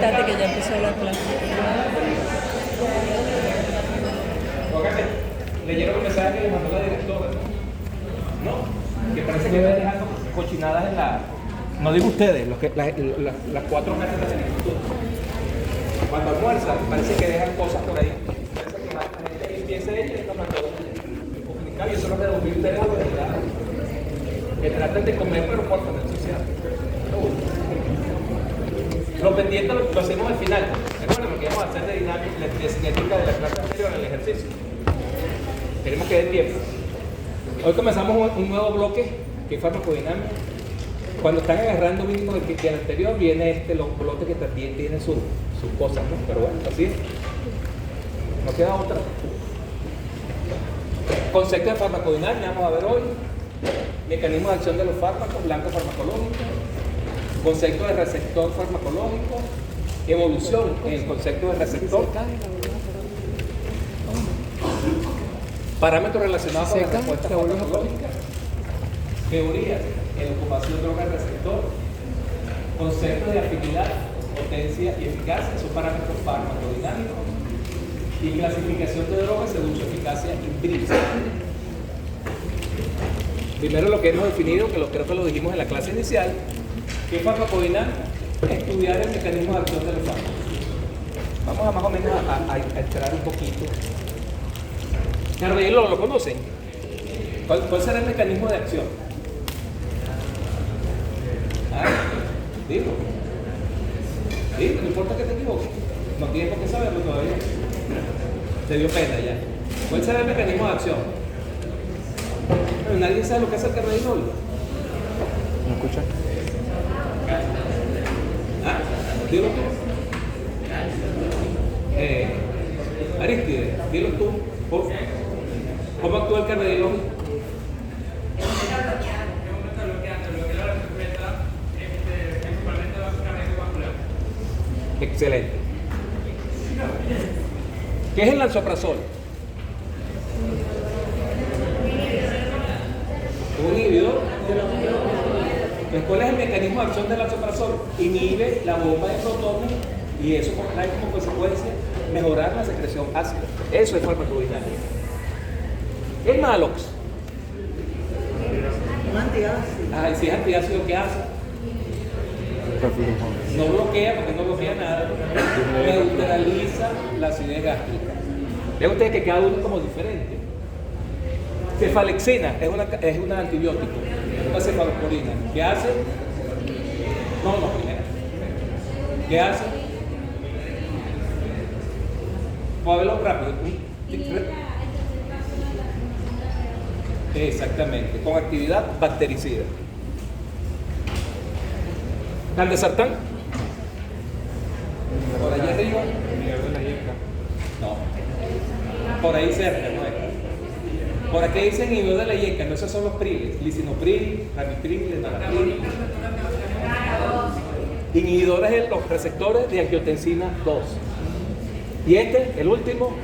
Sentate que ya empezó la clase. ¿Leyeron el mensaje que les mandó la directora? ¿No? Que parece que están dejando cochinadas en la... No digo ustedes, las 4 meses de similitud. Cuando almuerzan, parece que dejan cosas por ahí. Parece que la gente empieza ella y está mandando comunicar. Y eso no me lo ustedes a la verdad. Que traten de comer, pero por tener social. Lo pendiente lo hacemos al final. Recuerden lo que vamos a hacer de dinámica, de cinética de la clase anterior en el ejercicio. Queremos que dé tiempo. Hoy comenzamos un nuevo bloque que es farmacodinámica. Cuando están agarrando mínimo del anterior, viene los bloques que también tienen sus cosas, ¿no? Pero bueno, así es. No queda otra. Concepto de farmacodinámica, vamos a ver hoy. Mecanismo de acción de los fármacos, blanco farmacológico. Concepto de receptor farmacológico. Evolución en el concepto de receptor. Parámetros relacionados con la respuesta farmacológica. Teorías en ocupación droga-receptor. Conceptos de afinidad, potencia y eficacia, son parámetros farmacodinámicos. Y clasificación de drogas según su eficacia intrínseca. Primero lo que hemos definido, que creo que lo dijimos en la clase inicial, que es farmacodinámica, estudiar el mecanismo de acción de los fármacos. Vamos a más o menos a esperar un poquito. Claro, ¿lo conocen? ¿Cuál será el mecanismo de acción? Dilo. Dilo, no importa que te equivoques. No tienes por qué saberlo todavía. Te dio pena ya. ¿Cuál será el mecanismo de acción? Pero nadie sabe lo que hace el carvedilol. ¿No escucha? Dilo tú. Aristides, dilo tú. ¿Cómo actúa el carvedilol? Excelente. ¿Qué es el lansoprazol? Un inhibidor. ¿Cuál es el mecanismo de acción del lansoprazol? Inhibe la bomba de protones y eso trae como consecuencia mejorar la secreción ácida. Eso es farmacodinámica. El Malox. Un antiácido. Si es antiácido, ¿qué hace? No bloquea, porque no bloquea nada. Neutraliza la acidez gástrica. Vean ustedes que cada uno es como diferente. Cefalexina es un antibiótico, una cefalosporina. ¿Qué hace? No, primera. ¿Qué hace? Vamos a verlo rápido. Exactamente, con actividad bactericida. Candesartán. Por allá arriba. No. Por ahí cerca, no es. Por aquí dicen inhibidor de la yeca, no, esos son los priles. Lisinopril, ramipril, lenalapril. Inhibidores de los receptores de angiotensina 2. Y el último,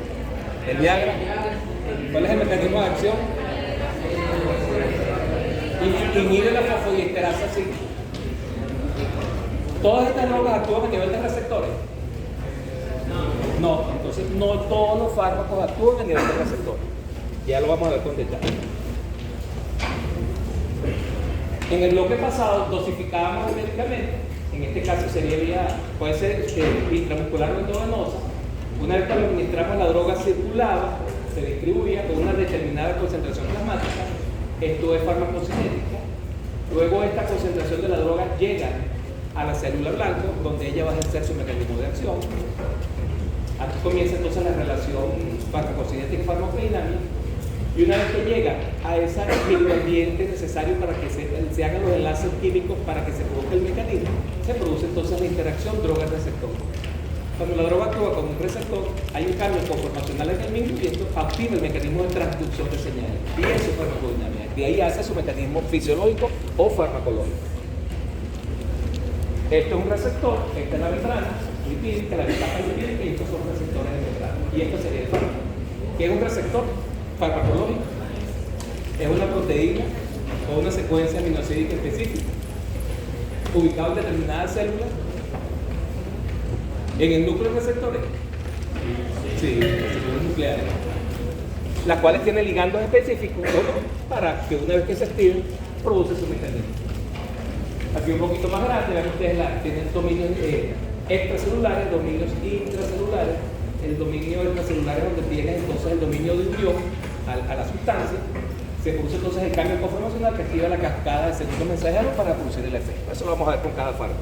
el Viagra. ¿Cuál es el mecanismo de acción? Inhibe la fosfodiesterasa 5. ¿Todas estas drogas actúan a nivel de receptores? No, entonces no todos los fármacos actúan a nivel de receptores. Ya lo vamos a ver con detalle. En el bloque pasado dosificábamos el medicamento, en este caso puede ser intramuscular o endovenosa. Una vez que lo administramos, la droga circulaba, se distribuía con una determinada concentración plasmática. Esto es farmacocinética. Luego esta concentración de la droga llega a la célula blanca, donde ella va a ejercer su mecanismo de acción. Aquí comienza entonces la relación farmacocinética y farmacodinámica. Y una vez que llega a ese microambiente necesario para que se hagan los enlaces químicos para que se produzca el mecanismo, se produce entonces la interacción droga-receptor. Cuando la droga actúa con un receptor, hay un cambio conformacional en el mismo y esto activa el mecanismo de transducción de señales. Y eso es farmacodinámica. De ahí hace su mecanismo fisiológico o farmacológico. Esto es un receptor, esta es la membrana lipídica, la capa lipídica, y estos son receptores de membrana. Y esto sería el fármaco. ¿Qué es un receptor farmacológico? Es una proteína o una secuencia aminoácidica específica ubicada en determinadas células En el núcleo de receptores. Sí, receptores nucleares. Las cuales tienen ligandos específicos para que una vez que se activen, produce su mecanismo. Aquí un poquito más grande, vean ustedes, tienen dominios extracelulares, dominios intracelulares. El dominio extracelular es donde tiene entonces el dominio de unión a la sustancia. Se produce entonces el cambio conformacional que activa la cascada de segundo mensajero para producir el efecto. Eso lo vamos a ver con cada fármaco.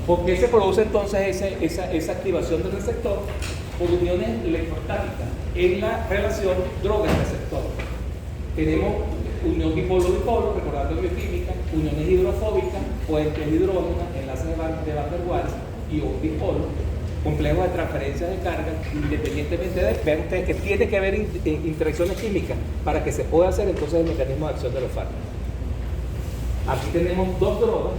¿Por qué se produce entonces esa activación del receptor? Por uniones electrostáticas en la relación droga-receptor. Tenemos unión dipolo-dipolo, recordando bioquímica, uniones hidrofóbicas, puentes de hidrógeno, enlaces de Van der Waals y un dipolo, complejos de transferencia de carga, independientemente de, vean ustedes que tiene que haber interacciones químicas para que se pueda hacer entonces el mecanismo de acción de los fármacos. Aquí tenemos dos drogas,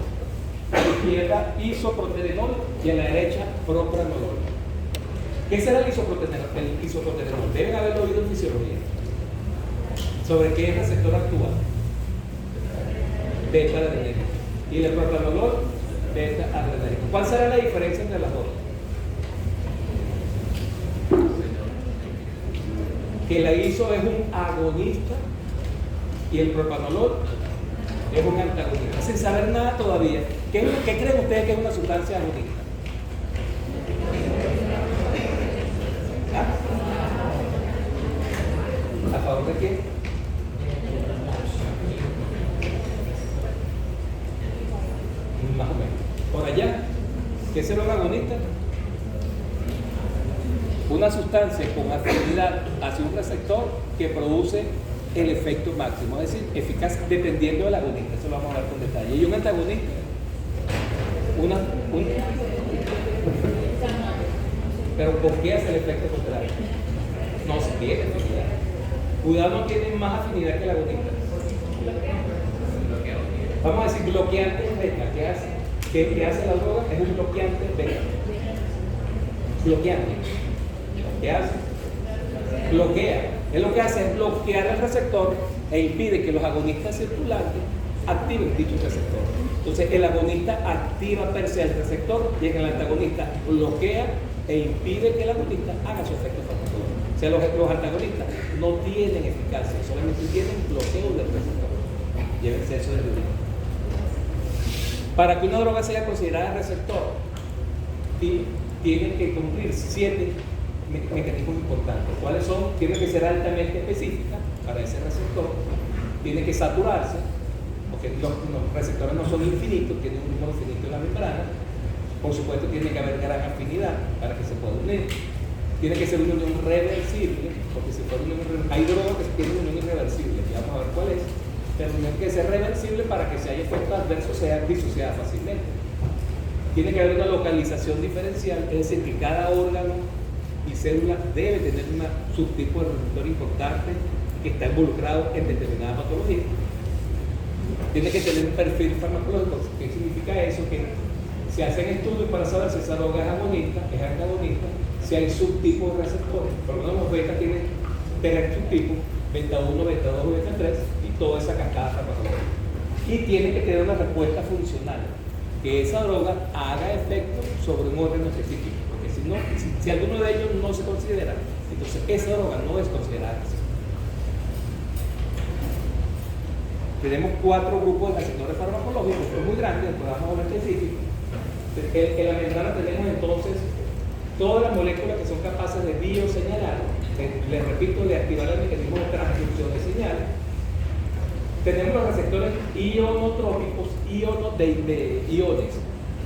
a la izquierda isoproterenol y a la derecha propranolol. ¿Qué será el isoproterenol? Deben haberlo oído en fisiología. ¿Sobre qué receptor actúa? Beta adrenérgico. Y el propranolol, beta adrenérgico. ¿Cuál será la diferencia entre las dos? Que la iso es un agonista y el propranolol es un antagonista. Sin saber nada todavía, ¿qué creen ustedes que es una sustancia agonista? ¿Ah? ¿A favor de qué? Más o menos. Por allá, ¿qué es el agonista? Una sustancia con afinidad hacia un receptor que produce el efecto máximo, es decir, eficaz dependiendo del agonista. Eso lo vamos a ver con detalle. Y un antagonista, pero ¿por qué hace el efecto contrario? No se tiene afinidad. Cuidado, no tiene más afinidad que el agonista. Vamos a decir bloqueante beta. ¿Qué hace? ¿Qué hace la droga? Es un bloqueante beta. Bloqueante. ¿Qué hace? Bloquea. Es lo que hace es bloquear el receptor e impide que los agonistas circulantes activen dicho receptor. Entonces el agonista activa per se el receptor y el antagonista bloquea e impide que el agonista haga su efecto farmacológico. O sea, los antagonistas no tienen eficacia, solamente tienen bloqueo del receptor y el exceso de urina. Para que una droga sea considerada receptor, tiene que cumplir 7 mecanismos importantes. ¿Cuáles son? Tiene que ser altamente específica para ese receptor, tiene que saturarse, porque los receptores no son infinitos, tienen un número infinito en la membrana. Por supuesto, tiene que haber gran afinidad para que se pueda unir. Tiene que ser una unión reversible, porque si fuera una unión, hay drogas que tienen una unión irreversible, ya vamos a ver cuál es, pero tiene que ser reversible para que si hay efectos adversos sea disociada fácilmente. Tiene que haber una localización diferencial, es decir, que cada órgano y célula debe tener un subtipo de receptor importante que está involucrado en determinada patología. Tiene que tener un perfil farmacológico. ¿Qué significa eso? Que se hacen estudios para saber si esa droga es agonista, es antagonista, si hay subtipos de receptores. Por lo menos los beta tienen 3 subtipos, beta 1, beta 2, beta 3 y toda esa cascada farmacológica. Y tiene que tener una respuesta funcional, que esa droga haga efecto sobre un órgano específico. Si alguno de ellos no se considera, entonces esa droga no es considerada así. Tenemos 4 grupos de receptores farmacológicos, es muy grande, después vamos a ver específico. En la membrana tenemos entonces todas las moléculas que son capaces de bioseñalar, les repito, de activar el mecanismo de transcripción de señales. Tenemos los receptores ionotrópicos, de iones,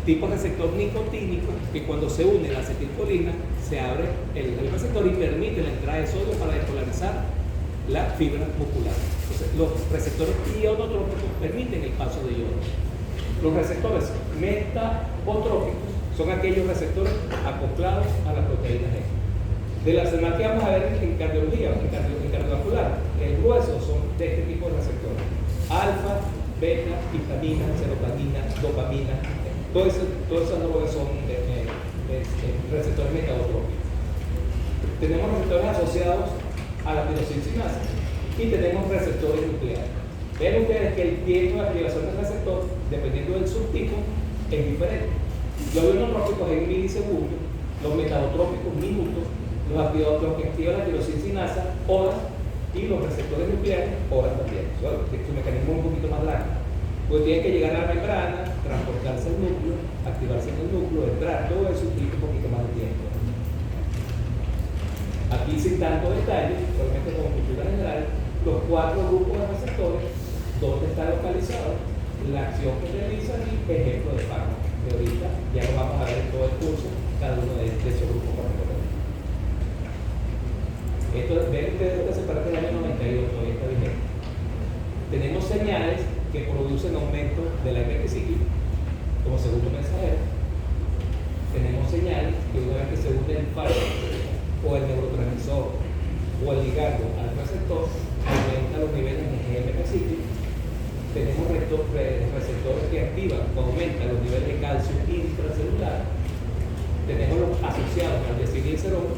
tipo receptor nicotínico, que cuando se une la acetilcolina se abre el receptor y permite la entrada de sodio para despolarizar la fibra muscular. Entonces, los receptores ionotrópicos permiten el paso de iones. Los receptores metabotrópicos son aquellos receptores acoplados a la proteína G. De las demás que vamos a ver en cardiología, en cardiovascular, el grueso son de este tipo de receptores: alfa, beta, histamina, serotonina, dopamina. Todas esas drogas son receptores metabotrópicos. Tenemos receptores asociados a la tirosina y tenemos receptores nucleares. Ven ustedes que el tiempo de activación del receptor, dependiendo del subtipo, es diferente. Los ionotrópicos en milisegundos, los metabotrópicos minutos, los que activan la tirosinasa horas y los receptores nucleares horas también. Su mecanismo es un poquito más largo. Pues tiene que llegar a la membrana, transportarse al núcleo, activarse en el núcleo, entrar, todo eso implica un poquito más de tiempo. Aquí sin tanto detalle, solamente como cultura general, los 4 grupos de receptores, dónde está localizado, la acción que realizan y ejemplo de fármaco, que ahorita ya lo vamos a ver en todo el curso, cada uno de esos grupos particulares. Esto ven ustedes que hace parte del año 92, todavía está vigente. Tenemos señales que producen aumento del AMP cíclico como segundo mensajero. Tenemos señales que una vez que se une el fármaco o el neurotransmisor o el ligando al receptor, aumenta los niveles de GMP cíclico. Tenemos receptores que activan o aumentan los niveles de calcio intracelular. Tenemos los asociados al desiliercerol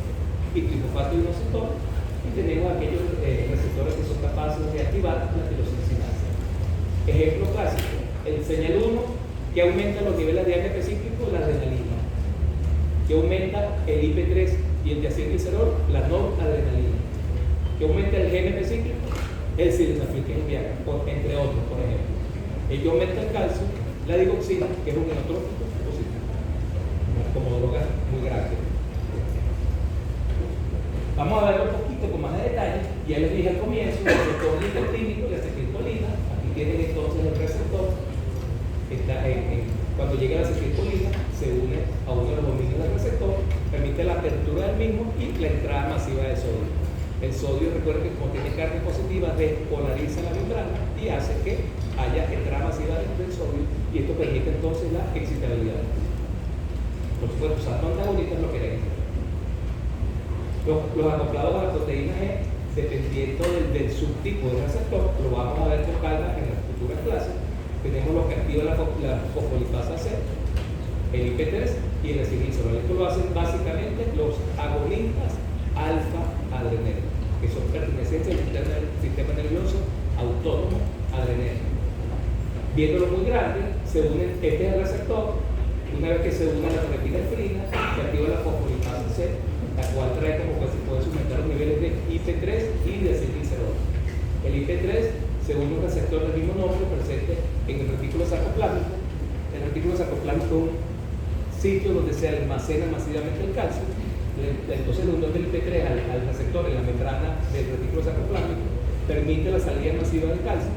y trifosfato inositol, y tenemos aquellos receptores que son capaces de activar la tirosinasa. Ejemplo clásico, el señal 1 que aumenta los niveles de AMP cíclico, la adrenalina, que aumenta el IP3 y el diacilglicerol, la noradrenalina, que aumenta el GMP cíclico, el sildenafil, que es el Viagra, entre otros, por ejemplo. El que aumenta el calcio, la digoxina, que es un inotrópico positivo, como droga muy grande. Vamos a verlo un poquito con más de detalle. Ya les dije al comienzo, el receptor nicotínico y acetilcolina. Aquí tienen entonces el receptor. Cuando llega la acetilcolina, se une a uno de los dominios del receptor, permite la apertura del mismo y la entrada masiva de sodio. El sodio, recuerden que como tiene carga positiva, despolariza la membrana y hace que haya entrada masiva del sodio, y esto permite entonces la excitabilidad. Por supuesto, usando antagonistas lo queremos. Los acoplados a la proteína G, dependiendo del subtipo del receptor, lo vamos a ver con calma en las futuras clases. Tenemos los que activan la fosfolipasa C, el IP3 y el desilglicerol. Esto lo hacen básicamente los agonistas alfa-adrenérgicos, que son pertenecientes al sistema nervioso autónomo adrenérgico. Viéndolo muy grande, se unen, este es el receptor. Una vez que se une a la norepinefrina, se activa la fosfolipasa C, la cual trae como consecuencia aumentar los niveles de IP3 y de desilglicerol. El IP3 se une a un receptor del mismo nombre presente en el retículo sarcoplámico. El retículo sarcoplámico es un sitio donde se almacena masivamente el calcio. Entonces la unión del IP3 al receptor en la membrana del retículo sarcoplámico permite la salida masiva del calcio.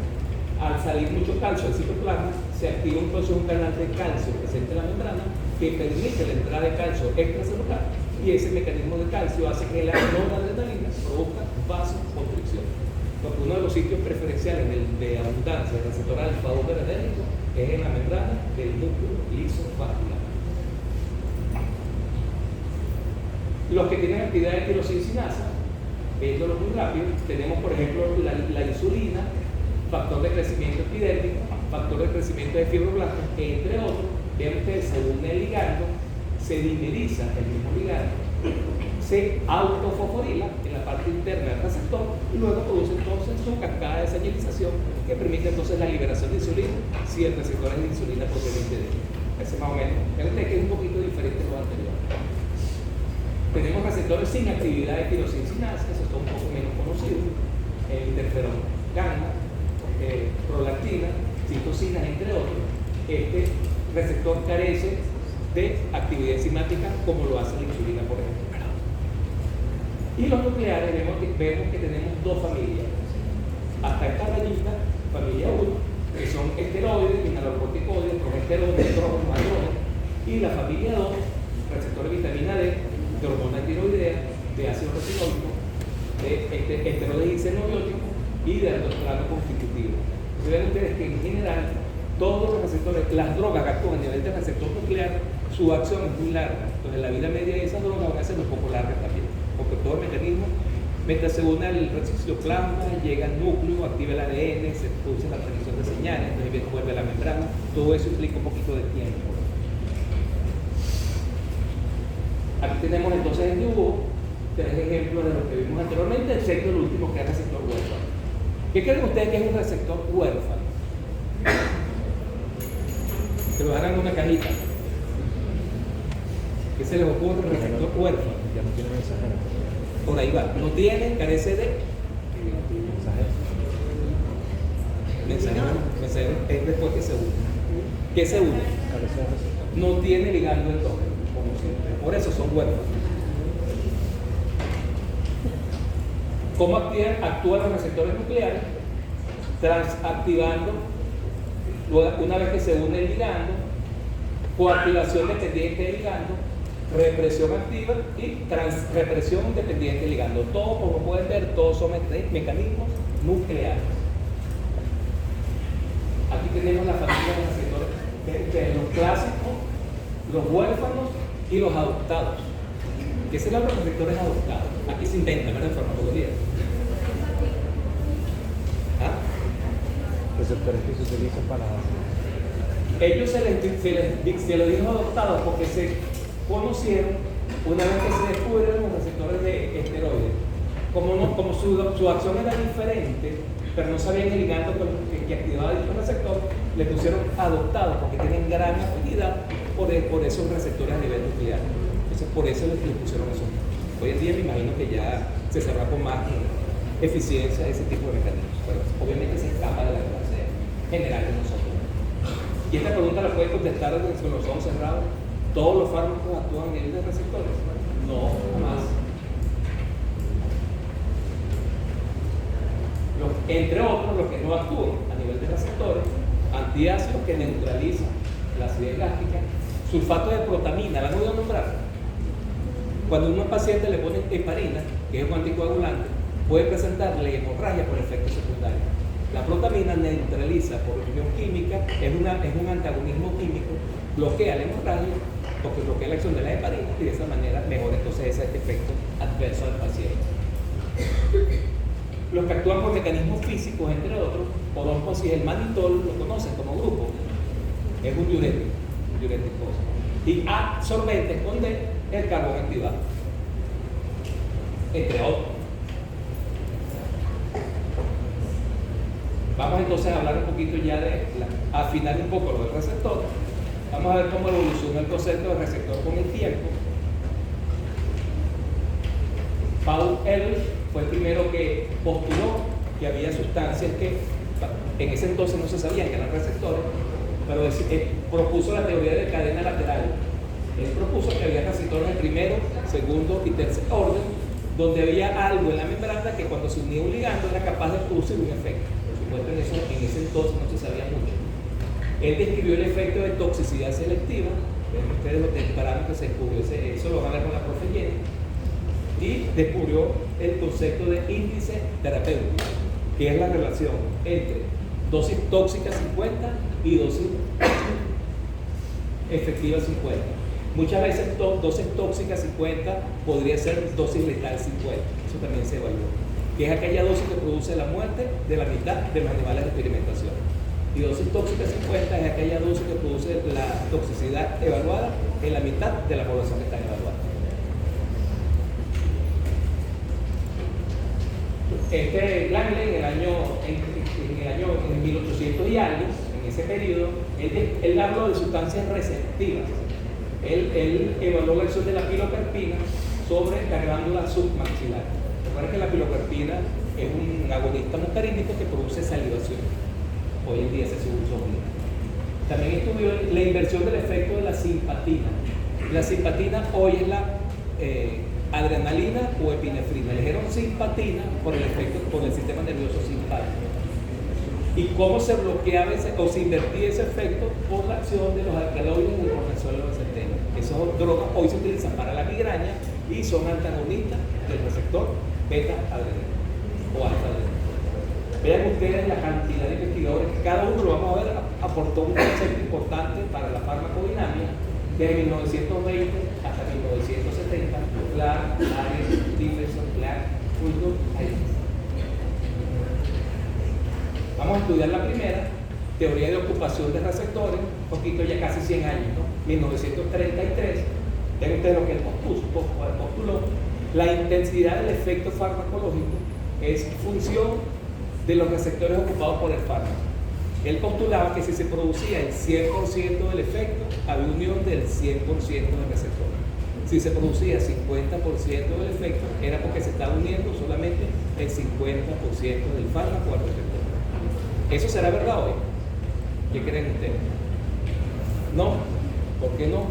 Al salir mucho calcio al citoplasma, se activa entonces un canal de calcio presente en la membrana que permite la entrada de calcio extracelular, y ese mecanismo de calcio hace que la noradrenalina produzca vasoconstricción. Porque uno de los sitios preferenciales de abundancia del receptor alfa-adrenérgico es en la membrana del núcleo lisofascicular. Los que tienen actividad de tirosinasa, viéndolo muy rápido, tenemos por ejemplo la insulina, factor de crecimiento epidérmico, factor de crecimiento de fibroblastos, entre otros. Vean ustedes, según el ligando, se dimeriza el mismo ligando, se autofosforila en la parte interna del receptor y luego produce entonces su cascada de señalización que permite entonces la liberación de insulina si el receptor es de insulina propiamente de él. Ese más o menos. Vean ustedes que es un poquito diferente de lo anterior. Tenemos receptores sin actividad de tirosinasa, esos son un poco menos conocidos, interferón gamma, prolactina, citocina, entre otros. Este receptor carece de actividad enzimática como lo hace la insulina, por ejemplo. Y los nucleares vemos que tenemos dos familias. Hasta esta rayita, familia 1, que son esteroides, mineralocorticoides, progesterona, estrógeno, andrógeno, y la familia 2, receptores de vitamina D, de hormona tiroidea, de ácido retinoico, de esteroides isenobióticos y de aldosterano constitutivo. Entonces ven ustedes que en general todos los receptores, las drogas que actúan a nivel del receptor nuclear, su acción es muy larga. Entonces la vida media de esas drogas van a ser un poco larga también, porque todo el mecanismo, mientras se une al citoplasma, llega al núcleo, activa el ADN, se produce la transmisión de señales, entonces vuelve a la membrana, todo eso implica un poquito de tiempo. Aquí tenemos entonces en dibujo 3 ejemplos de lo que vimos anteriormente, excepto el último, que es el receptor huérfano. ¿Qué creen ustedes que es un receptor huérfano? Se lo darán en una cajita. ¿Qué se les ocurre? El receptor huérfano. Ya no tiene mensajero. Por ahí va. No tiene, carece de Mensajero. mensajero es después que se une. ¿Qué se une? Carece de receptor. No tiene ligando endógeno, como siempre. Por eso son huérfanos. ¿Cómo actúan los receptores nucleares? Transactivando, una vez que se une el ligando, coactivación dependiente del ligando, represión activa y represión independiente del ligando. Todos, como pueden ver, todos son mecanismos nucleares. Aquí tenemos la familia de receptores, los clásicos, los huérfanos y los adoptados. ¿Qué serán los receptores adoptados? Aquí se inventan, ¿verdad? En farmacología. ¿Ah? Receptores que se utilizan para... Ellos se les dijo adoptados porque se conocieron una vez que se descubrieron los receptores de esteroides. Como su acción era diferente, pero no sabían el ligando que activaba dicho receptor, le pusieron adoptados porque tienen gran afinidad por esos receptores a nivel nuclear. Entonces, por eso les pusieron eso. Hoy en día me imagino que ya se cerrará con más eficiencia ese tipo de mecanismos. Pero obviamente se escapa de la clase general de nosotros. Y esta pregunta la puede contestar con los ojos cerrados. ¿Todos los fármacos actúan a nivel de receptores? No, jamás. Entre otros, los que no actúan a nivel de receptores, antiácidos que neutralizan la acidez gástrica, sulfato de protamina, ¿la han oído nombrar? Cuando a un paciente le ponen heparina, que es un anticoagulante, puede presentarle hemorragia por efectos secundarios. La protamina neutraliza por reacción química, es un antagonismo químico, bloquea la hemorragia porque bloquea la acción de la heparina y de esa manera mejora entonces ese efecto adverso del paciente. Los que actúan por mecanismos físicos, entre otros, odontosis, el manitol, lo conocen como grupo, es un diurético. Y absorbente esconde el carbón activado, entre otros. Vamos entonces a hablar un poquito ya afinar un poco lo del receptor. Vamos a ver cómo evoluciona el concepto del receptor con el tiempo. Paul Ehrlich fue el primero que postuló que había sustancias que en ese entonces no se sabían que eran receptores, pero propuso la teoría de cadena lateral. Él propuso que había receptores de primero, segundo y tercer orden, donde había algo en la membrana que cuando se unía un ligando era capaz de producir un efecto. Por supuesto, en ese entonces no se sabía mucho. Él describió el efecto de toxicidad selectiva. Ven ustedes lo temprano que se descubrió, eso lo van a ver con la profe Jenny. Y descubrió el concepto de índice terapéutico, que es la relación entre dosis tóxica 50 y dosis efectiva 50. Muchas veces dosis tóxica 50 podría ser dosis letal 50, eso también se evaluó, que es aquella dosis que produce la muerte de la mitad de los animales de experimentación. Y dosis tóxica 50 es aquella dosis que produce la toxicidad evaluada en la mitad de la población que está evaluada. Langley en 1800 y algo, en ese periodo, él habló de sustancias receptivas. Él evaluó la acción de la pilocarpina sobre la glándula submaxilar. Recuerden que la pilocarpina es un agonista muscarínico que produce salivación. Hoy en día se usa mucho. También estudió la inversión del efecto de la simpatina. La simpatina hoy es la adrenalina o epinefrina. Le dijeron simpatina por el efecto, por el sistema nervioso simpático. Y cómo se bloqueaba o se invertía ese efecto por la acción de los alcaloides del cortisol y centeno. Esas drogas hoy se utilizan para la migraña y son antagonistas del receptor beta-adrenina o alfa-adrenina. Vean ustedes la cantidad de investigadores que cada uno, lo vamos a ver, aportó un concepto importante para la farmacodinamia desde 1920 hasta 1970. Clark, Harris, Stephenson, Clark, Fulton, vamos a estudiar la primera, teoría de ocupación de receptores, un poquito ya casi 100 años, ¿no? 1933. Vean ustedes lo que él postuló. La intensidad del efecto farmacológico es función de los receptores ocupados por el fármaco. Él postulaba que si se producía el 100% del efecto, había unión del 100% del receptor. Si se producía 50% del efecto, era porque se estaba uniendo solamente el 50% del fármaco al receptor. ¿Eso será verdad hoy? ¿Qué creen ustedes? No. ¿Por qué no?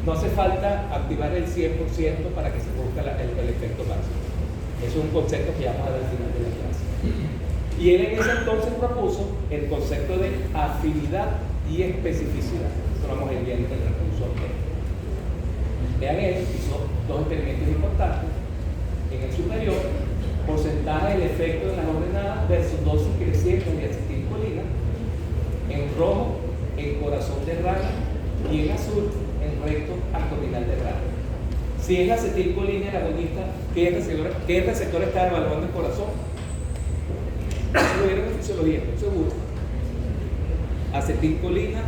No hace falta activar el 100% para que se produzca el efecto máximo. Eso es un concepto que vamos a ver al final de la clase. Y él en ese entonces propuso el concepto de afinidad y especificidad. Eso lo vamos a ir viendo en el recurso. Vean, él hizo dos experimentos importantes. En el superior, porcentaje del efecto de las ordenadas versus dosis crecientes de acetilcolina. En rojo, en corazón de rana, y en azul, en recto abdominal de rana. Si es la acetilcolina el agonista, ¿qué receptor está evaluando el corazón? Eso lo vieron en fisiología, estoy seguro. Acetilcolina,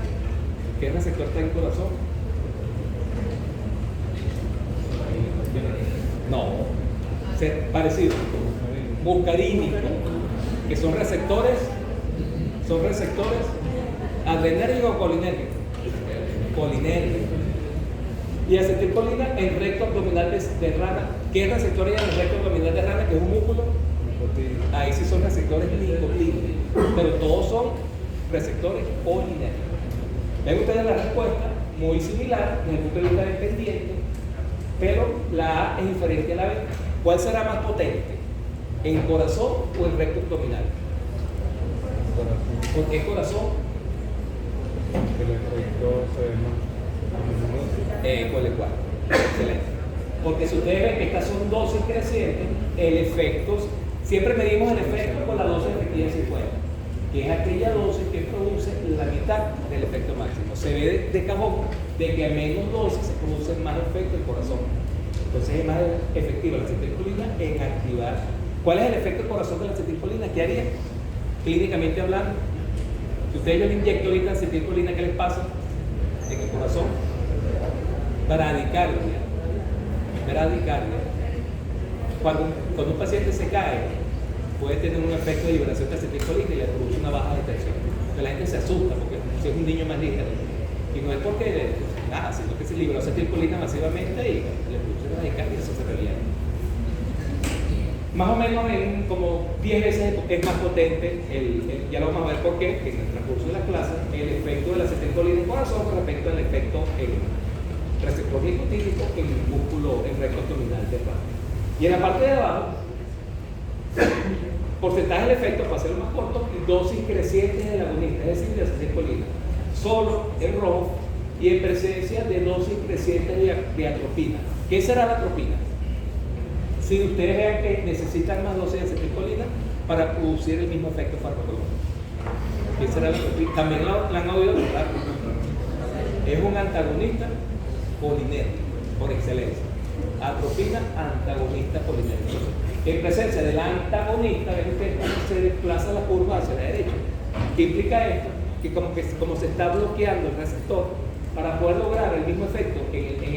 ¿qué receptor está en el corazón? No, parecido. Muscarínico, que son receptores adrenérgicos o colinérgicos. Colinérgicos. Y acetilcolina en recto abdominal de rana. ¿Qué receptor hay en el recto abdominal de rana? Que es un músculo. Ahí sí son receptores nicotínicos, pero todos son receptores colinérgicos. Ven ustedes la respuesta, muy similar desde el punto de vista dependiente, pero la A es diferente a la B. ¿Cuál será más potente? ¿En corazón o en recto abdominal? ¿Por qué corazón? El efecto se ve más. ¿Cuál es cuál? Excelente. Porque si ustedes ven que estas son dosis crecientes, el efecto, siempre medimos el efecto con la dosis efectiva de 50, que es aquella dosis que produce la mitad del efecto máximo. Se ve de cajón de que a menos dosis se produce más efecto el corazón. Entonces es más efectiva la acetilcolina en activar. ¿Cuál es el efecto del corazón de la acetilcolina? ¿Qué haría? Clínicamente hablando, si ustedes yo le inyecto ahorita acetilcolina, ¿qué les pasa en el corazón? Bradicardia. Bradicardia. Cuando un paciente se cae, puede tener un efecto de liberación de acetilcolina y le produce una baja de tensión. Entonces la gente se asusta porque si es un niño más ligero. Y no es porque nada, sino que se liberó acetilcolina masivamente y le produce bradicardia y eso se revierte. Más o menos en como 10 veces es más potente, ya lo vamos a ver por qué, que en el transcurso de la clase, el efecto de la acetilcolina en el corazón con respecto al efecto en receptor nicotínico en el músculo, en recto abdominal de rana. Y en la parte de abajo, porcentaje del efecto, para hacerlo más corto, dosis crecientes del agonista, es decir, de acetilcolina, solo en rojo, y en presencia de dosis crecientes de atropina. ¿Qué será la atropina? Si ustedes vean que necesitan más dosis de acetilcolina para producir el mismo efecto farmacológico. ¿Qué será la atropina? También la han oído hablar. Es un antagonista colinérgico, por excelencia. Atropina, antagonista colinérgico. En presencia del antagonista, ven ustedes cómo se desplaza la curva hacia la derecha. ¿Qué implica esto? Que como se está bloqueando el receptor, para poder lograr el mismo efecto en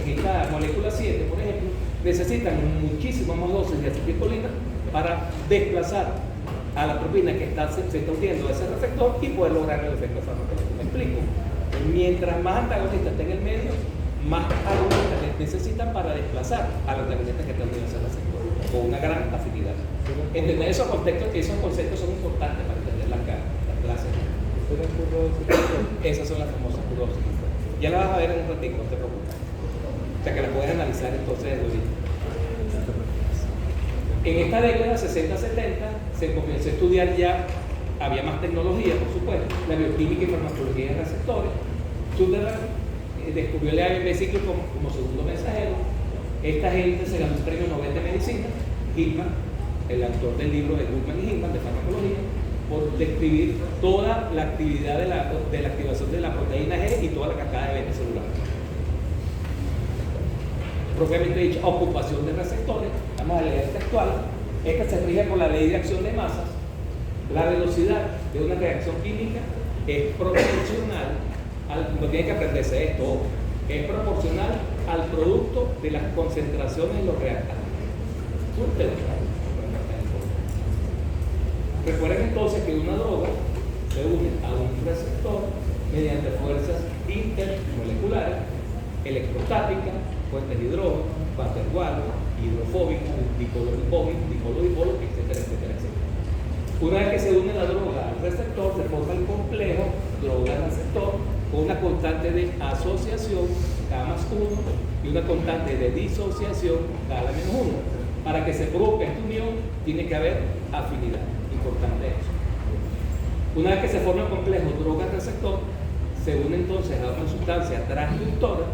esta molécula 7, por ejemplo, necesitan muchísimas más dosis de acetilcolina para desplazar a la atropina que se está uniendo a ese receptor y poder lograr el efecto farmacológico. ¿Me explico? Mientras más antagonistas estén en el medio, más agonistas necesitan para desplazar a los antagonistas que están unidos a ese receptor, con una gran afinidad. Entender esos conceptos son importantes para entender las clases. Esas son las famosas curvas. Ya las vas a ver en un ratito, no te preocupes. O sea que las puedes analizar entonces desde ahorita. En esta década 60-70 se comenzó a estudiar ya, había más tecnología, por supuesto, la bioquímica y farmacología de receptores. Sutherland descubrió el AMP ciclo como segundo mensajero. Esta gente se ganó un premio Nobel de Medicina, Hillman, el autor del libro de Goodman y Hillman de farmacología, por describir toda la actividad de la activación de la proteína G y toda la cascada de eventos celulares. Propiamente dicho, ocupación de receptores. Vamos a leer textual. Esta se rige por la ley de acción de masas. La velocidad de una reacción química es proporcional no tienen que aprenderse esto, es proporcional al producto de las concentraciones en los reactantes. Recuerden entonces que una droga se une a un receptor mediante fuerzas intermoleculares. electrostática, fuentes de hidrógeno, van der Waals, hidrofóbica, dipolo, etcétera, etcétera, etcétera. Una vez que se une la droga al receptor, se forma el complejo droga-receptor con una constante de asociación K+1 y una constante de disociación K-1. Para que se produzca esta unión, tiene que haber afinidad. Importante eso. Una vez que se forma el complejo droga-receptor, se une entonces a una sustancia transductora,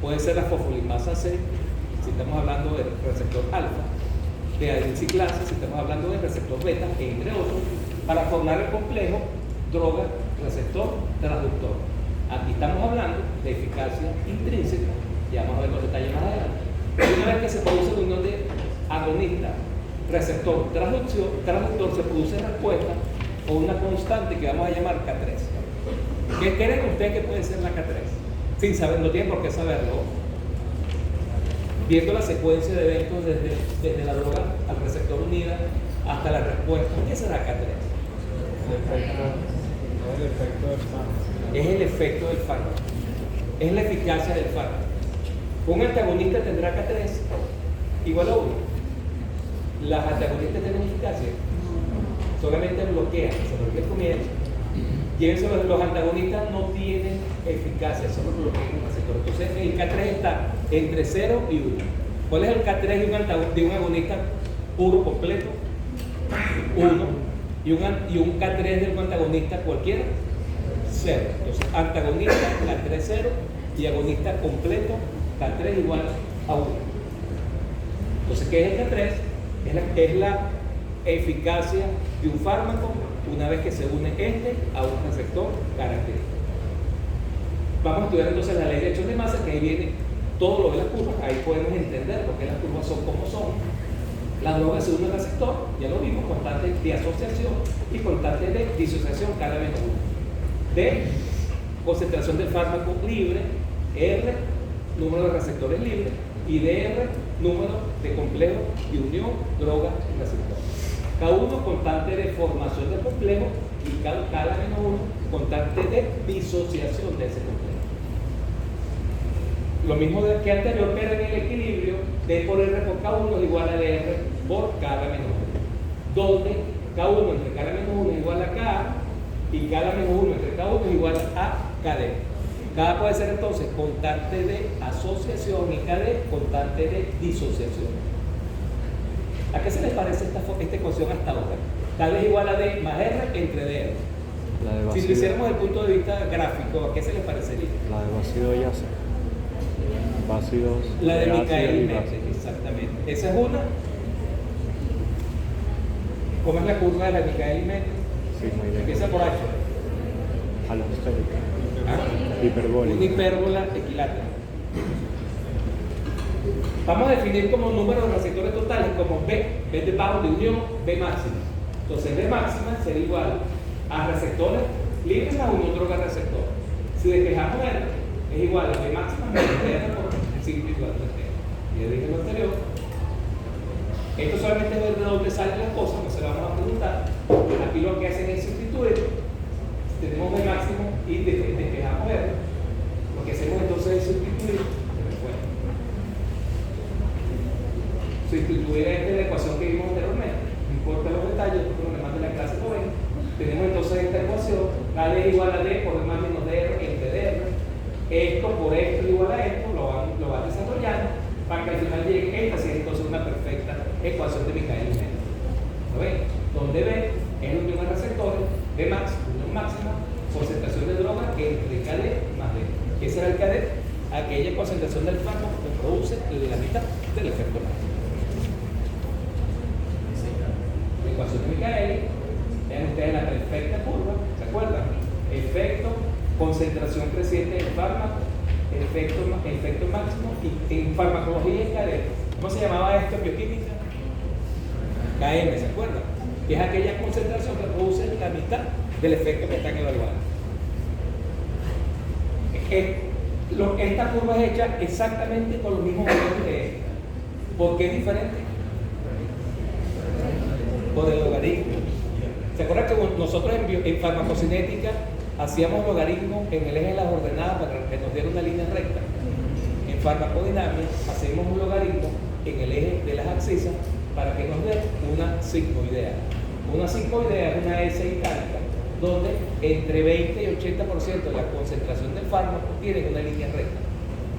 puede ser la fosfolimasa C, si estamos hablando del receptor alfa, de adenciclasa, si estamos hablando del receptor beta, entre otros, para formar el complejo droga-receptor transductor. Aquí estamos hablando de eficacia intrínseca, ya vamos a ver los detalles más adelante. Una vez que se produce la unión de agonista, receptor, transductor, se produce respuesta con una constante que vamos a llamar K3. ¿Qué creen ustedes que puede ser la K3? Sin saber, no tienen por qué saberlo. Viendo la secuencia de eventos desde la droga al receptor unida hasta la respuesta, ¿qué será K3? El efecto del fármaco. Es el efecto del fármaco. Es la eficacia del fármaco. Un antagonista tendrá K3 igual a 1. Las antagonistas tienen eficacia. Solamente bloquean, se bloquea el comienzo. Llévense, los antagonistas no tienen eficacia, solo bloquean el receptor. Entonces el K3 está entre 0 y 1. ¿Cuál es el K3 de un agonista puro, completo? 1. Y un K3 de un antagonista cualquiera, 0. Entonces antagonista, K3 0, y agonista completo, K3 igual a 1. Entonces, ¿qué es el K3? Es la eficacia de un fármaco una vez que se une a un receptor característico. Vamos a estudiar entonces la ley de hechos de masa, que ahí viene todo lo de las curvas. Ahí podemos entender por qué las curvas son como son. La droga se une al receptor, ya lo vimos, constante de asociación y constante de disociación cada menos 1. D, concentración del fármaco libre, R, número de receptores libres, y DR, número de complejos de unión droga-receptor. K1, constante de formación del complejo, y K-1, constante de disociación de ese complejo. Lo mismo que anterior, pero en el equilibrio, D por R por K1 es igual a DR por K-1, donde K1 entre K-1 es igual a K, y K-1 entre K1 es igual a KD. K puede ser entonces constante de asociación y KD constante de disociación. ¿A qué se les parece esta ecuación hasta ahora? KD es igual a D más R entre DR. Si lo hiciéramos desde el punto de vista gráfico, ¿a qué se les parecería? La de Basido y Yase. Basidos. La de ácido Michael y y Mete, base. exactamente. Esa es una. ¿Cómo es la curva de la de Michael y Mete? Sí, muy bien. Empieza por H. Alosférica. Una Hiperbólica. hipérbola equilátera. Vamos a definir como número de receptores totales como B de bajo de unión, B máxima. Entonces B máxima sería igual a receptores libres más unión droga-receptor. Si despejamos R, es igual a B máxima menos R por signo igual de T. Ya dije lo anterior. Esto solamente es ver de dónde salen las cosas, no se lo vamos a preguntar. Aquí lo que hacen es sustituir. Tenemos B máximo y despejamos R. Lo que hacemos entonces es sustituir. Sustituir la ecuación que vimos anteriormente. No importa los detalles, porque los demás de la clase lo ven. Tenemos entonces esta ecuación. KD es igual a D por D más menos DR entre DR. Esto por esto es igual a esto, lo van desarrollando para que al final llegue esta, sea entonces una perfecta ecuación de Michael y Mete. ¿Lo ven? Donde B es la unión de receptores, D max, unión máxima, concentración de droga entre KD más D. ¿Qué será el KD? Aquella concentración del fármaco que produce la mitad del efecto máximo. La ecuación de Michael, vean ustedes la perfecta curva, ¿se acuerdan? Efecto, concentración creciente del fármaco, efecto máximo, y en farmacología es KD. ¿Cómo se llamaba esto en bioquímica? KM, ¿se acuerdan? Que es aquella concentración que produce la mitad del efecto que están evaluando. Esta curva es hecha exactamente con los mismos valores de esta. ¿Por qué es diferente? Por el logaritmo. ¿Se acuerdan que nosotros en farmacocinética hacíamos logaritmo en el eje de las ordenadas para que nos diera una línea recta? farmacodinamia, hacemos un logaritmo en el eje de las abscisas para que nos dé una sigmoidea. Una sigmoidea es una S itálica donde entre 20 y 80% de la concentración del fármaco tienen una línea recta.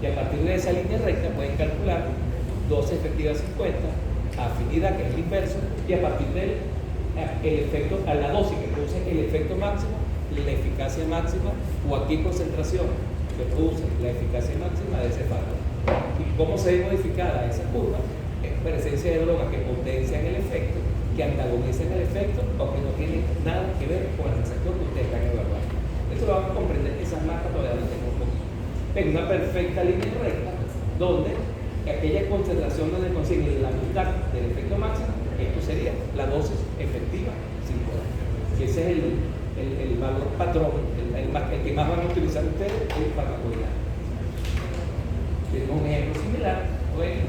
Y a partir de esa línea recta pueden calcular dosis efectiva 50, afinidad, que es el inverso, y a partir de el efecto, a la dosis que produce el efecto máximo, la eficacia máxima, o a qué concentración que produce la eficacia máxima de ese fármaco. ¿Y cómo se ve modificada esa curva? Es presencia de drogas que potencian el efecto, que antagonizan el efecto, o que no tienen nada que ver con el receptor que ustedes están evaluando. Eso lo vamos a comprender, esas marcas todavía no tenemos un poquito. En una perfecta línea recta, donde aquella concentración donde consiguen la mitad del efecto máximo, esto sería la dosis efectiva 5. Y ese es el valor patrón, el que más van a utilizar ustedes, el farmacodinamia. Tenemos un ejemplo similar. Bueno,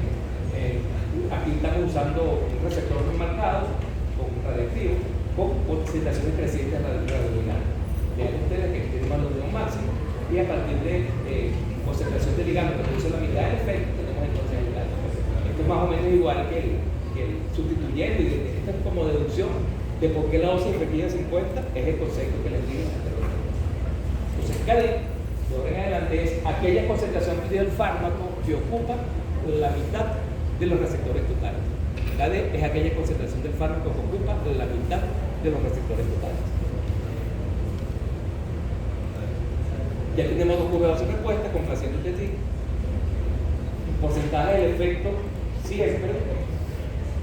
aquí estamos usando un receptor marcado con un radiactivo con concentraciones crecientes radioligando. Vean ustedes que tiene un valor máximo y a partir de concentración de ligando que produce la mitad del efecto, tenemos entonces el dato. Esto es más o menos igual que el sustituyendo, y esto es como deducción de por qué la dosis efectiva 50 es el concepto que les digo anteriormente. Entonces, KD, de ahora en adelante, es aquella concentración del fármaco que ocupa la mitad de los receptores totales. KD es aquella concentración del fármaco que ocupa la mitad de los receptores totales. Ya tenemos dos curvas de respuesta complacientes de ti. Porcentaje del efecto siempre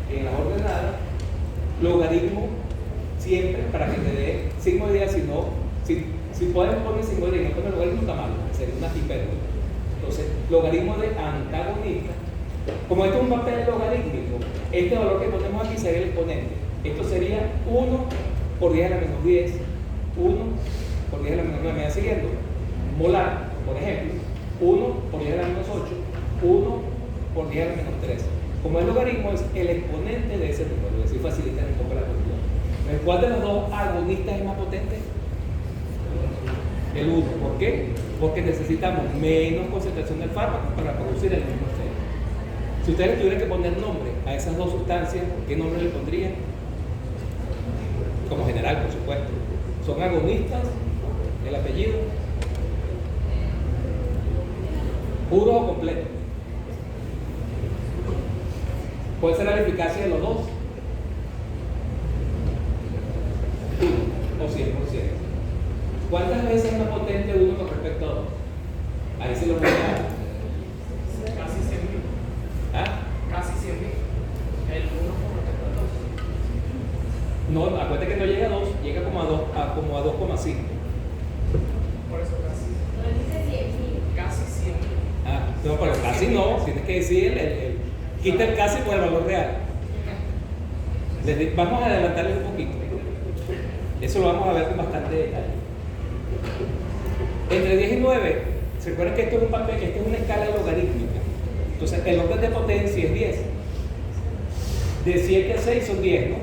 en las ordenadas, logaritmo siempre para que te dé sigmoidea, si puedes poner sigmoidea y no poner logaritmo está mal, sería una hipérbole. Entonces, logaritmo de antagonista, como esto es un papel logarítmico, este valor que ponemos aquí sería el exponente. Esto sería 1 por 10 a la menos 10, 1 por 10 a la menos 9, me va siguiendo. Molar, por ejemplo, 1 por 10 a la menos 8, 1 por 10 a la menos 3. Como el logaritmo es el exponente de ese número, es decir, facilita un poco la cuestión. ¿Cuál de los dos agonistas es más potente? El 1. ¿Por qué? Porque necesitamos menos concentración del fármaco para producir el mismo efecto. Si ustedes tuvieran que poner nombre a esas dos sustancias, ¿qué nombre le pondrían? Como general, por supuesto. ¿Son agonistas? ¿El apellido? ¿Puro o completo? ¿Cuál será la eficacia de los dos? 1 o 100%. ¿Cuántas veces es más potente uno con respecto a dos? Ahí se lo voy a dar. Casi 100.000. ¿Ah? Casi 100.000. El 1 con respecto a 2. No, acuérdate que no llega a 2, llega como a 2, como a 2,5. Por eso casi. No dice 100.000. Casi 100.000. Ah, no, pero casi no, tienes que decir quita el casi por el valor real. Vamos a adelantarle un poquito. Eso lo vamos a ver con bastante detalle. Entre 10 y 9, ¿se acuerdan que esto es un papel, esto es una escala logarítmica? Entonces, el orden de potencia es 10. De 7 a 6 son 10, ¿no?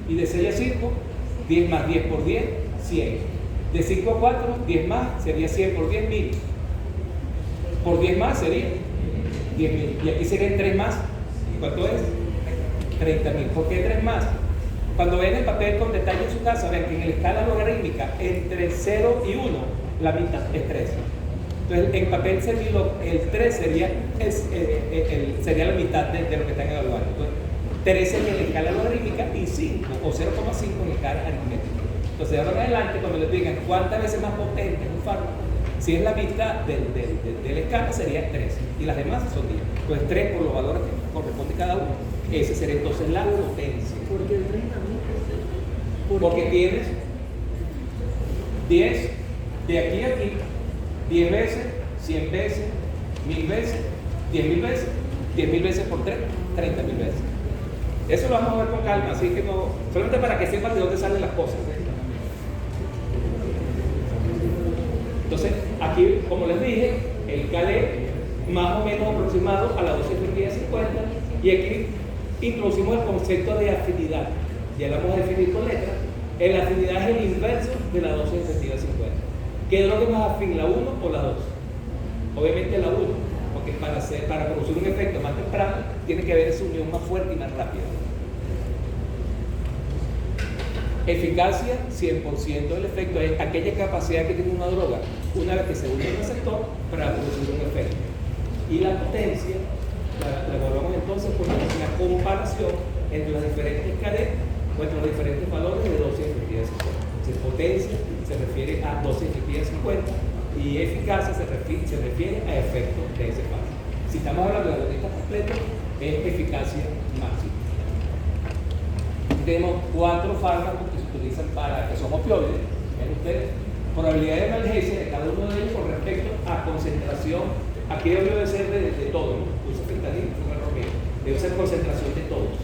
Y de 6 a 5, 10 más 10 por 10, 100. De 5 a 4, 10 más, sería 100 por 10, 1000. Por 10 más sería 10.000. Y aquí serían 3 más. ¿Cuánto es? 30.000. ¿Por qué 3 más? Cuando ven el papel con detalle en su casa, ven que en la escala logarítmica, entre 0 y 1, la mitad es 3. Entonces, en papel servilo, el 3 sería la mitad de lo que están evaluando. Entonces, 3 sería en la escala logarítmica y 5 o 0,5 en la escala aritmética. Entonces, de ahora en adelante, cuando les digan cuántas veces más potente es un fármaco, si es la mitad de la escala, sería 3. Y las demás son 10. Entonces, 3 por los valores que corresponde cada uno. Ese sería entonces la potencia. ¿Por qué el 30.000? Porque tienes 10 de aquí a aquí, 10 veces, 100 veces, 1000 veces, 10.000 veces, 10.000 veces por 3, 30.000 veces. Eso lo vamos a ver con calma, así que no, solamente para que sepan de dónde salen las cosas. Entonces, aquí, como les dije, el KD más o menos aproximado a la dosis efectiva 50, y aquí introducimos el concepto de afinidad. Ya lo vamos a definir con letras. La afinidad es el inverso de la dosis efectiva 50. ¿Qué es lo que más afín, la 1 o la 2? Obviamente la 1, porque porque para producir un efecto más temprano tiene que haber esa unión más fuerte y más rápida. Eficacia, 100% del efecto es aquella capacidad que tiene una droga una vez que se une al receptor para producir un efecto. Y la potencia, la evaluamos entonces por una comparación entre las diferentes cadenas o entre los diferentes valores de dosis de efectividad 50. Entonces, potencia se refiere a dosis de efectividad 50 y eficacia se refiere a efecto de ese fase. Si estamos hablando de agonistas completos, es eficacia máxima. Tenemos 4 fármacos que se utilizan que son opioides. Ven ustedes, probabilidad de analgesia de cada uno de ellos con respecto a concentración. Aquí debe ser de todo, ¿no? Uso fentanil, fue un error mío. Debe ser concentración de todos.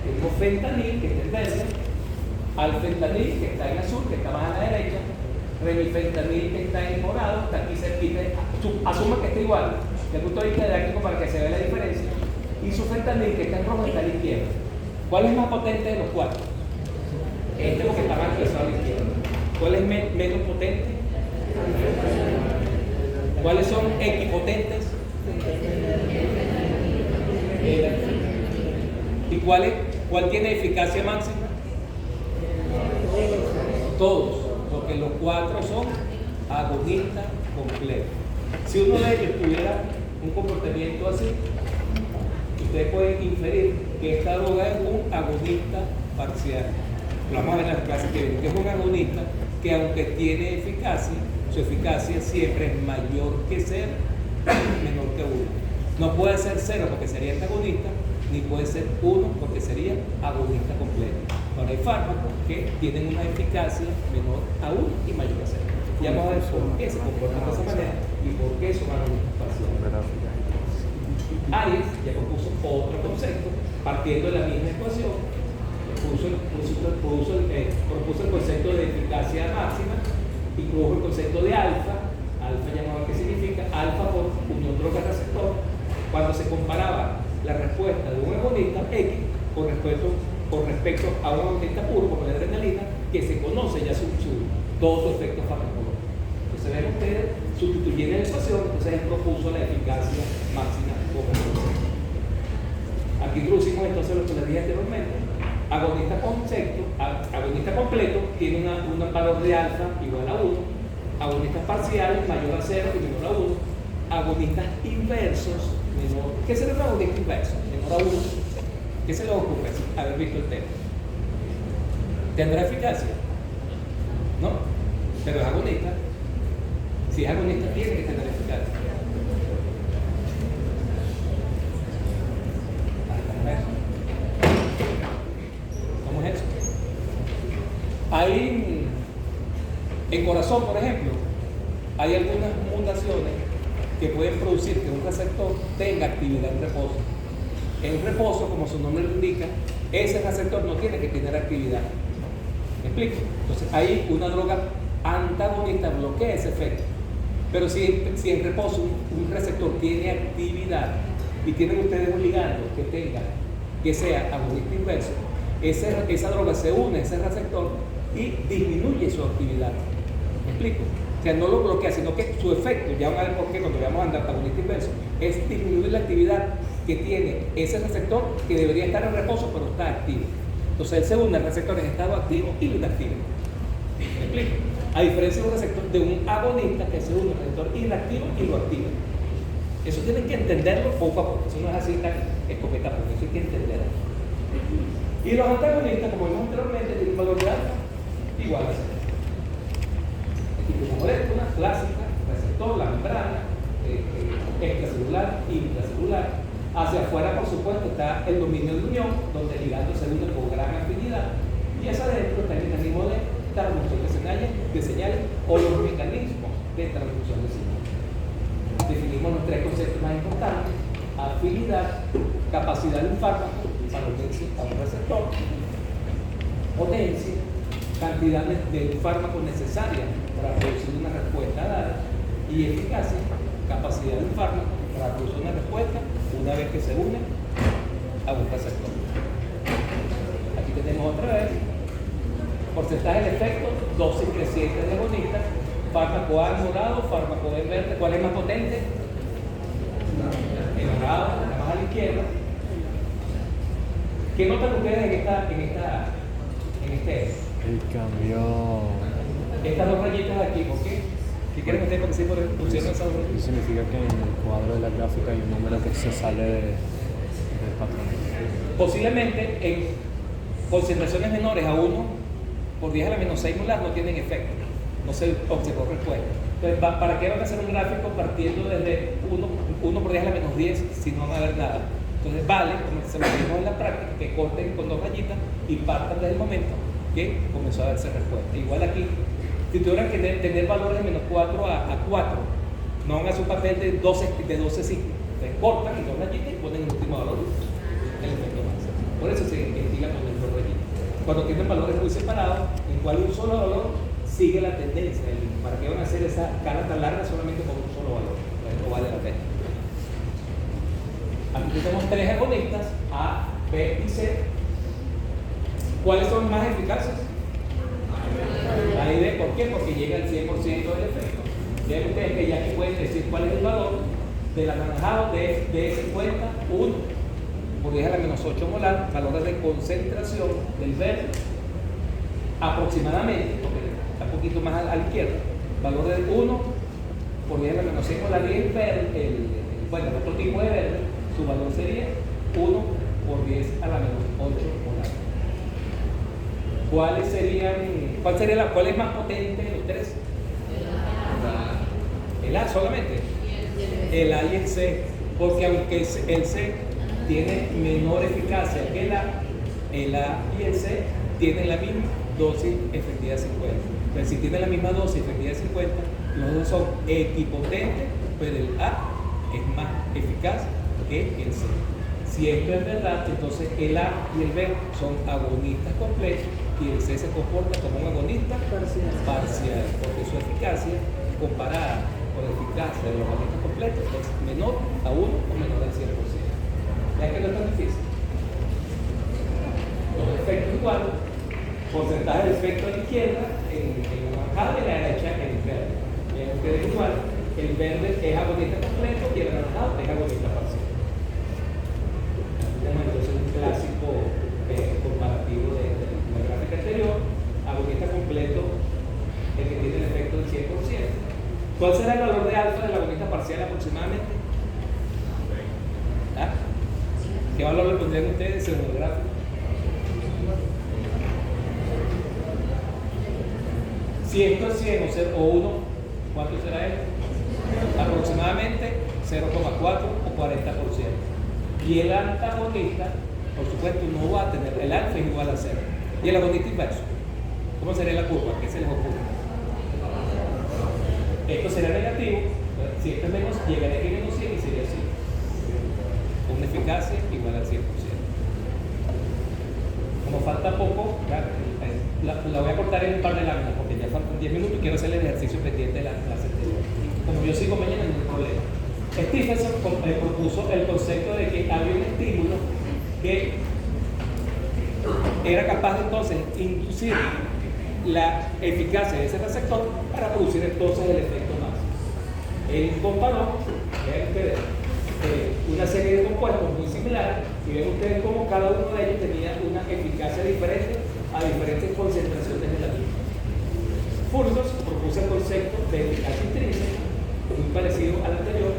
Tenemos fentanil, que está en verde, alfentanil, que está en azul, que está más a la derecha, remifentanil, que está en morado, está aquí cerquita. Asuma que está igual, desde el punto de vista didáctico para que se vea la diferencia. Y su fentanil, que está en rojo, está a la izquierda. ¿Cuál es más potente de los 4? Este porque está más pesado a la izquierda. ¿Cuál es menos potente? ¿Cuáles son equipotentes? ¿Y cuál tiene eficacia máxima? Todos, porque los 4 son agonistas completos. Si uno de ellos tuviera un comportamiento así, ustedes pueden inferir que esta droga es un agonista parcial. Lo vamos a ver en las clases que vienen, que es un agonista que aunque tiene eficacia, su eficacia siempre es mayor que 0, menor que 1. No puede ser 0 porque sería antagonista, ni puede ser 1 porque sería agonista completo. Ahora hay fármacos que tienen una eficacia menor a 1 y mayor a 0. Y vamos a ver por qué se comportan de esa manera y por qué son agonistas parciales. Aries ya propuso otro concepto, partiendo de la misma ecuación, propuso el concepto de eficacia máxima, incluso el concepto de alfa llamado ¿qué significa? Alfa por unión droga-receptor, cuando se comparaba la respuesta de un agonista X con respecto a un agonista puro, como la adrenalina, que se conoce ya todo su efecto farmacológico. Entonces ven ustedes, sustituyendo la ecuación, entonces él propuso la eficacia máxima como concepto. Aquí introducimos entonces lo que les dije anteriormente. Agonista completo tiene un valor de alfa igual a 1, agonistas parciales mayor a 0 y menor a 1, agonistas inversos menor. ¿Qué será un agonista inverso? Menor a 1. ¿Qué se les ocurre sin haber visto el tema? ¿Tendrá eficacia? ¿No? Pero es agonista. Si es agonista, tiene que tener eficacia. ¿Cómo es eso? Hay en corazón, por ejemplo, hay algunas mutaciones que pueden producir que un receptor tenga actividad en reposo. En reposo, como su nombre lo indica, ese receptor no tiene que tener actividad. ¿Me explico? Entonces, ahí una droga antagonista bloquea ese efecto. Pero si en reposo un receptor tiene actividad y tienen ustedes un ligando que sea agonista inverso, esa droga se une a ese receptor y disminuye su actividad. ¿Me explico? O sea, no lo bloquea, sino que su efecto, ya van a ver por qué cuando veamos andar agonista inverso, es disminuir la actividad que tiene ese receptor que debería estar en reposo, pero está activo. Entonces él se une al receptor en estado activo y lo inactiva. ¿Me explico? A diferencia de un receptor, de un agonista que se une al receptor inactivo y lo activa. Eso tienen que entenderlo poco a poco. Eso no es así tan escopeta, porque eso hay que entenderlo. Y los antagonistas, como vimos anteriormente, tienen un valor de alfa igual a 0. Aquí una molécula clásica, receptor, la membrana, extracelular, intracelular. Hacia afuera, por supuesto, está el dominio de unión, donde el ligando se une por gran afinidad. Y hacia adentro está el mecanismo de transducción de señales o los mecanismos de transducción de señales. Definimos los 3 conceptos más importantes: afinidad, capacidad de un fármaco para unirse a un receptor, potencia, cantidad de un fármaco necesaria para producir una respuesta dada, y eficacia, capacidad de un fármaco para producir una respuesta una vez que se une a un receptor. Aquí tenemos otra vez porcentaje de efecto, dosis creciente de agonistas, fármaco A en morado, fármaco B en verde. ¿Cuál es más potente? enojado, está más a la izquierda. ¿Qué notan ustedes en este eje? El cambio. Estas dos rayitas aquí, ¿por qué? ¿Qué quieren ustedes porque sí pusieron esas dos Eso rayitas? significa que en el cuadro de la gráfica hay un número que se sale del patrón. Posiblemente en concentraciones menores a 1 por 10 a la menos 6 molar no tienen efecto, no se observó respuesta. Entonces, ¿para qué van a hacer un gráfico partiendo desde 1 por 10 a la menos 10 si no va a haber nada? Entonces vale, como se lo vimos en la práctica, que corten con dos rayitas y partan desde el momento que comenzó a verse respuesta. Igual aquí, si tuvieran que tener valores de menos 4 a 4, no hagan su papel de 12 ciclos. Entonces cortan en dos rayitas y ponen el último valor el efecto máximo. Por eso se estila poner dos rayitas. Cuando tienen valores muy separados, en cual un solo valor sigue la tendencia. ¿Para qué van a hacer esa cara tan larga solamente con un solo valor? Entonces no vale la pena. Aquí tenemos tres agonistas, A, B y C. ¿Cuáles son más eficaces? A y B. ¿Por qué? Porque llega al 100% del efecto. Vean ustedes que ya aquí pueden decir cuál es el valor del anaranjado de 50, 1 por 10 a la menos 8 molar, valores de concentración del verde, aproximadamente, porque está un poquito más a la izquierda, valor de 1 por 10 a la menos 6 molar, y el verde, bueno, el otro tipo de verde, su valor sería 1 por 10 a la menos 8 molar. ¿Cuál es más potente de los tres? El A solamente. El A y el C, porque aunque el C tiene menor eficacia que el A y el C tienen la misma dosis efectiva de 50. Pero si tienen la misma dosis efectiva de 50, los dos son equipotentes, pero el A es más eficaz que el C. Si esto es verdad, entonces el A y el B son agonistas completos y el C se comporta como un agonista parcial, porque su eficacia comparada con la eficacia de los agonistas completos es menor a 1 o menor al 100%. Ya que no es tan difícil. Los efectos iguales, porcentaje de efecto a la izquierda, en la anaranjado y en la derecha en el verde. Bien, ustedes igual, el verde es agonista completo y el anaranjado es agonista parcial. Entonces un clásico comparativo de la gráfica anterior, agonista completo, el que tiene el efecto del 100%. ¿Cuál será el valor de alfa del agonista parcial aproximadamente? ¿Ah? ¿Qué valor le pondrían ustedes según el gráfico? Si esto es 100 o 1, ¿cuánto será esto? Aproximadamente 0,4 o 40%. Y el antagonista, por supuesto, no va a tener, el alfa es igual a 0. Y el agonista inverso, ¿cómo sería la curva? ¿Qué se les ocurre? Esto será negativo, si esto es menos, llegaría aquí a menos 100 y sería así. Una eficacia igual al 100%. Como falta poco, la voy a cortar en un par de láminas porque ya faltan 10 minutos y quiero hacer el ejercicio pendiente de la clase anterior. Como yo sigo mañana, no hay problema. Stephenson propuso el concepto de que había un estímulo que era capaz de entonces inducir la eficacia de ese receptor para producir entonces el efecto máximo. Él comparó, vean ustedes, una serie de compuestos muy similares y ven ustedes cómo cada uno de ellos tenía una eficacia diferente a diferentes concentraciones de la misma. Furlos propuso el concepto de eficacia intrínseca, muy parecido al anterior.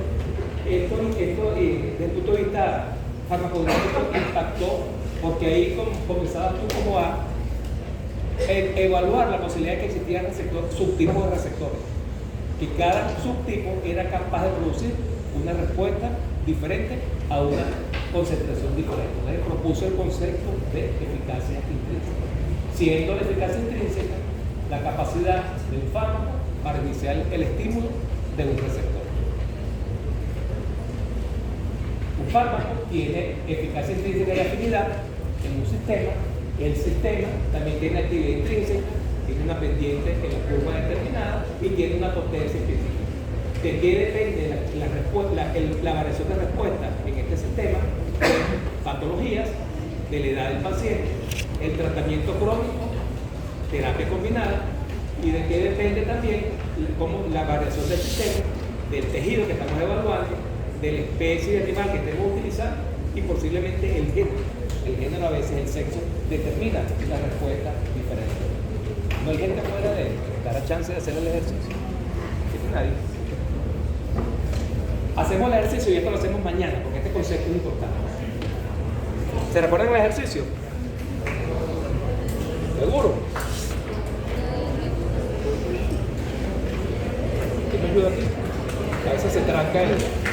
Esto desde el punto de vista farmacognóstico impactó porque ahí comenzabas tú como a evaluar la posibilidad de que existieran subtipos de receptores, que cada subtipo era capaz de producir una respuesta diferente a una concentración diferente. Entonces propuso el concepto de eficacia intrínseca, siendo la eficacia intrínseca la capacidad de un fármaco para iniciar el estímulo de un receptor. Un fármaco tiene eficacia intrínseca y afinidad en un sistema. El sistema también tiene actividad intrínseca, tiene una pendiente en la curva determinada y tiene una potencia específica. ¿De qué depende la variación de respuesta en este sistema? Patologías, de la edad del paciente, el tratamiento crónico, terapia combinada, y de qué depende también la variación del sistema, del tejido que estamos evaluando, de la especie de animal que estemos utilizando y posiblemente el género. El género a veces, el sexo, determina la respuesta diferente. No hay gente fuera de dar a chance de hacer el ejercicio. Nadie. Hacemos el ejercicio y esto lo hacemos mañana, porque este concepto es importante. ¿Se recuerdan el ejercicio? ¿Seguro? ¿Quién me ayuda aquí? A veces se tranca el...